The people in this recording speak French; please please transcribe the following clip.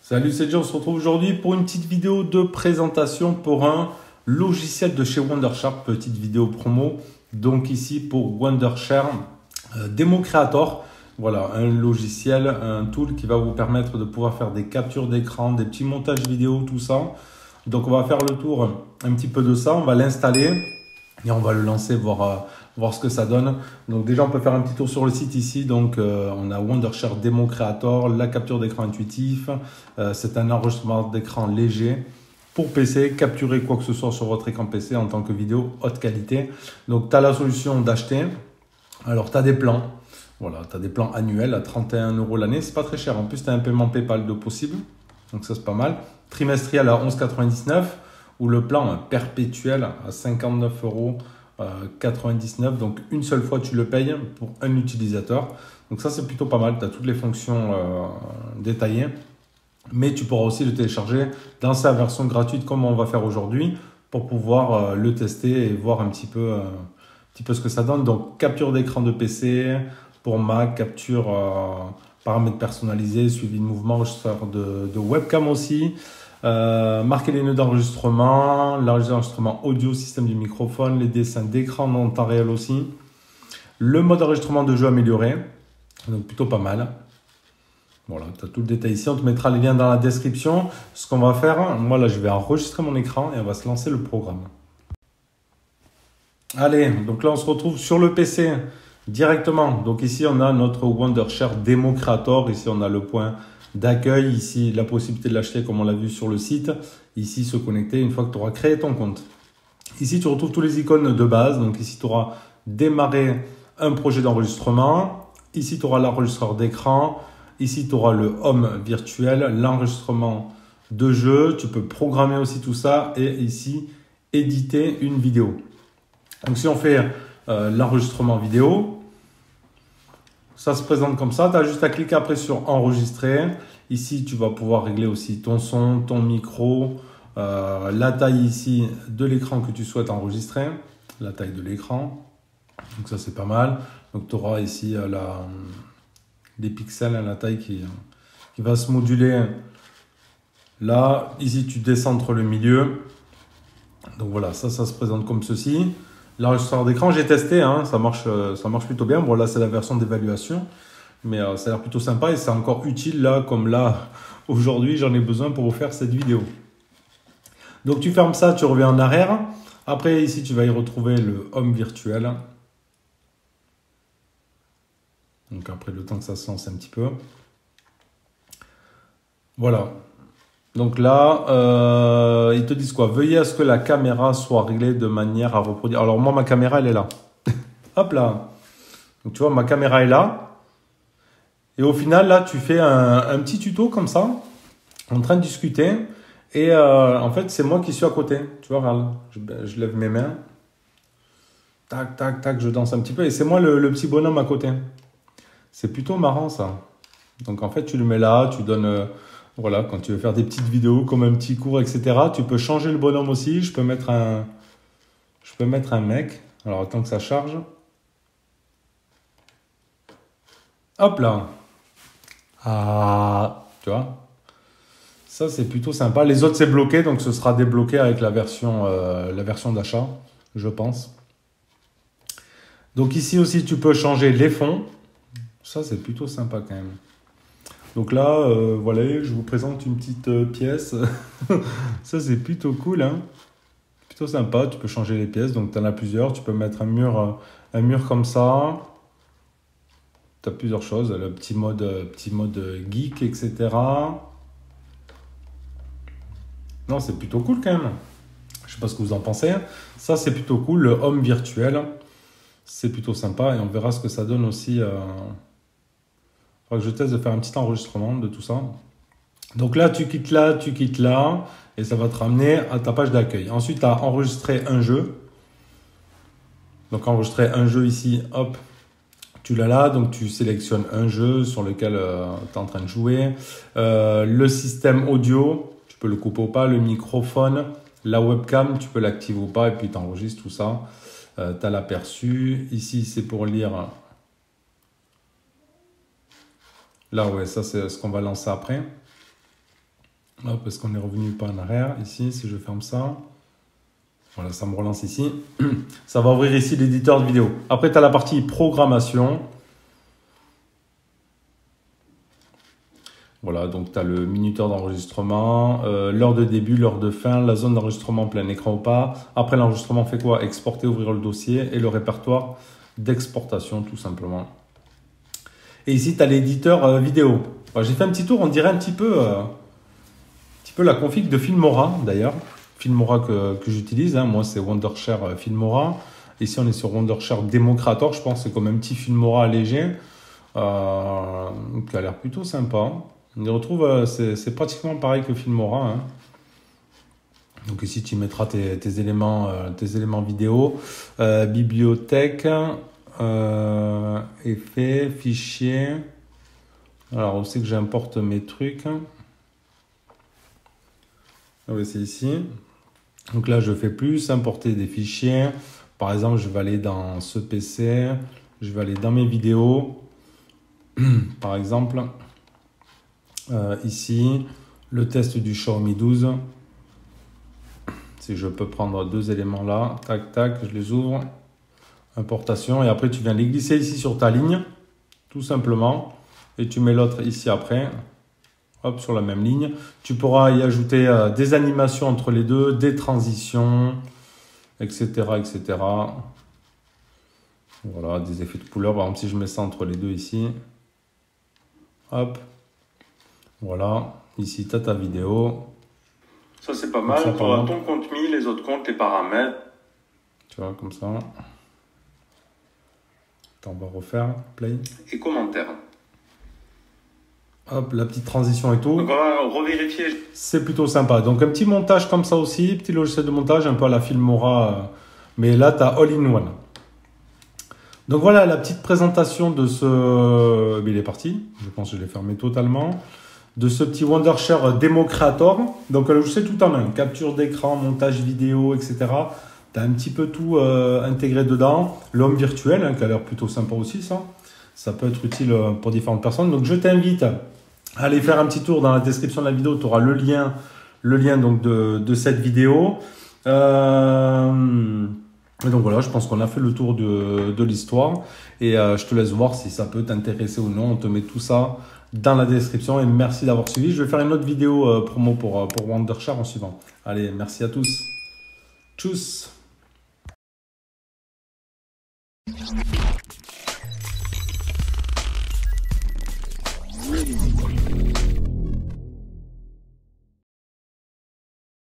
Salut, c'est Joe, on se retrouve aujourd'hui pour une petite vidéo de présentation pour un logiciel de chez Wondershare, petite vidéo promo. Donc ici pour Wondershare Demo Creator, voilà un logiciel, un tool qui va vous permettre de pouvoir faire des captures d'écran, des petits montages vidéo, tout ça. Donc on va faire le tour un petit peu de ça, on va l'installer et on va le lancer, voir ce que ça donne. Donc déjà on peut faire un petit tour sur le site ici. Donc on a Wondershare Demo Creator, la capture d'écran intuitif. C'est un enregistrement d'écran léger pour PC, capturer quoi que ce soit sur votre écran PC en tant que vidéo haute qualité. Donc tu as la solution d'acheter. Alors tu as des plans. Voilà, tu as des plans annuels à 31 € l'année, c'est pas très cher. En plus tu as un paiement PayPal de possible. Donc ça c'est pas mal. Trimestriel à 11,99 € ou le plan perpétuel à 59,99 €. Donc une seule fois tu le payes pour un utilisateur. Donc ça c'est plutôt pas mal, tu as toutes les fonctions détaillées. Mais tu pourras aussi le télécharger dans sa version gratuite comme on va faire aujourd'hui pour pouvoir le tester et voir un petit peu ce que ça donne. Donc capture d'écran de PC pour Mac, capture paramètres personnalisés, suivi de mouvement, enregistreur de webcam aussi. Marquer les nœuds d'enregistrement, l'enregistrement audio, système du microphone, les dessins d'écran en temps réel aussi. Le mode d'enregistrement de jeu amélioré, donc plutôt pas mal. Voilà, tu as tout le détail ici, on te mettra les liens dans la description. Ce qu'on va faire, moi là je vais enregistrer mon écran et on va se lancer le programme. Allez, donc là on se retrouve sur le PC directement. Donc ici on a notre Wondershare Demo Creator, ici on a le point d'accueil, ici la possibilité de l'acheter comme on l'a vu sur le site, ici se connecter une fois que tu auras créé ton compte. Ici tu retrouves tous les icônes de base, donc ici tu auras démarrer un projet d'enregistrement, ici tu auras l'enregistreur d'écran, ici tu auras le home virtuel, l'enregistrement de jeu, tu peux programmer aussi tout ça et ici éditer une vidéo. Donc si on fait l'enregistrement vidéo, ça se présente comme ça, tu as juste à cliquer après sur enregistrer. Ici, tu vas pouvoir régler aussi ton son, ton micro, la taille ici de l'écran que tu souhaites enregistrer, la taille de l'écran. Donc ça, c'est pas mal. Donc tu auras ici des pixels, la taille qui va se moduler. Là, ici, tu décentres le milieu. Donc voilà, ça se présente comme ceci. L'enregistreur d'écran, j'ai testé, hein, ça marche plutôt bien. Bon, là, c'est la version d'évaluation, mais ça a l'air plutôt sympa et c'est encore utile là, comme là, aujourd'hui, j'en ai besoin pour vous faire cette vidéo. Donc, tu fermes ça, tu reviens en arrière. Après, ici, tu vas y retrouver le home virtuel. Donc, après, le temps que ça se lance un petit peu. Voilà. Donc là, ils te disent quoi? Veuillez à ce que la caméra soit réglée de manière à reproduire. Alors moi, ma caméra, elle est là. Hop là. Donc tu vois, ma caméra est là. Et au final, là, tu fais un petit tuto comme ça, en train de discuter. Et en fait, c'est moi qui suis à côté. Tu vois, regarde, je lève mes mains. Tac, tac, tac, je danse un petit peu. Et c'est moi le petit bonhomme à côté. C'est plutôt marrant, ça. Donc en fait, tu le mets là, tu donnes... voilà, quand tu veux faire des petites vidéos comme un petit cours, etc. Tu peux changer le bonhomme aussi. Je peux mettre un mec. Alors, attends que ça charge. Hop là. Ah, tu vois. Ça, c'est plutôt sympa. Les autres, c'est bloqué. Donc, ce sera débloqué avec la version d'achat, je pense. Donc, ici aussi, tu peux changer les fonds. Ça, c'est plutôt sympa quand même. Donc là, voilà, je vous présente une petite pièce. Ça, c'est plutôt cool, hein. Plutôt sympa. Tu peux changer les pièces. Donc, tu en as plusieurs. Tu peux mettre un mur comme ça. Tu as plusieurs choses. Le petit mode geek, etc. Non, c'est plutôt cool quand même. Je sais pas ce que vous en pensez. Ça, c'est plutôt cool. Le home virtuel, c'est plutôt sympa. Et on verra ce que ça donne aussi... je teste de faire un petit enregistrement de tout ça. Donc là, tu quittes là, et ça va te ramener à ta page d'accueil. Ensuite, tu as enregistré un jeu. Donc, enregistrer un jeu ici, hop, tu l'as là. Donc, tu sélectionnes un jeu sur lequel tu es en train de jouer. Le système audio, tu peux le couper ou pas. Le microphone, la webcam, tu peux l'activer ou pas. Et puis, tu enregistres tout ça. Tu as l'aperçu. Ici, c'est pour lire. Là, ouais, ça, c'est ce qu'on va lancer après. Hop, parce qu'on est revenu pas en arrière. Ici, si je ferme ça. Voilà, ça me relance ici. Ça va ouvrir ici l'éditeur de vidéo. Après, tu as la partie programmation. Voilà, donc tu as le minuteur d'enregistrement, l'heure de début, l'heure de fin, la zone d'enregistrement plein écran ou pas. Après l'enregistrement, fait quoi? Exporter, ouvrir le dossier et le répertoire d'exportation tout simplement. Et ici, tu as l'éditeur vidéo. J'ai fait un petit tour, on dirait un petit peu la config de Filmora d'ailleurs. Filmora que j'utilise, hein. Moi c'est Wondershare Filmora. Ici on est sur Wondershare Democrator, je pense que c'est comme un petit Filmora allégé qui a l'air plutôt sympa. On y retrouve, c'est pratiquement pareil que Filmora, hein. Donc ici tu mettras tes éléments vidéo, bibliothèque, effets, fichiers. Alors on sait que j'importe mes trucs. Ah oui, c'est ici. Donc là, je fais plus importer des fichiers. Par exemple, je vais aller dans ce PC. Je vais aller dans mes vidéos. Par exemple, ici, le test du Xiaomi 12. Si je peux prendre deux éléments là. Tac, tac, je les ouvre. Importation. Et après, tu viens les glisser ici sur ta ligne. Tout simplement. Et tu mets l'autre ici après. Hop, sur la même ligne. Tu pourras y ajouter des animations entre les deux, des transitions, etc., etc. Voilà, des effets de couleur. Par exemple, si je mets ça entre les deux ici. Hop. Voilà. Ici, tu as ta vidéo. Ça, c'est pas mal. Tu auras ton contenu, les autres comptes, les paramètres. Tu vois, comme ça. Attends, on va refaire. Play. Et commentaires. Hop, la petite transition et tout. Donc on va revérifier. C'est plutôt sympa. Donc un petit montage comme ça aussi, petit logiciel de montage, un peu à la Filmora. Mais là, tu as All-in-One. Donc voilà la petite présentation de ce... Il est parti. Je pense que je l'ai fermé totalement. De ce petit Wondershare Democrator. Donc un logiciel tout en un. Capture d'écran, montage vidéo, etc. Tu as un petit peu tout intégré dedans. L'homme virtuel, hein, qui a l'air plutôt sympa aussi, ça. Ça peut être utile pour différentes personnes. Donc je t'invite à aller faire un petit tour dans la description de la vidéo. Tu auras le lien donc de cette vidéo. Et donc voilà, je pense qu'on a fait le tour de l'histoire. Et je te laisse voir si ça peut t'intéresser ou non. On te met tout ça dans la description. Et merci d'avoir suivi. Je vais faire une autre vidéo promo pour Wondershare en suivant. Allez, merci à tous. Tchuss.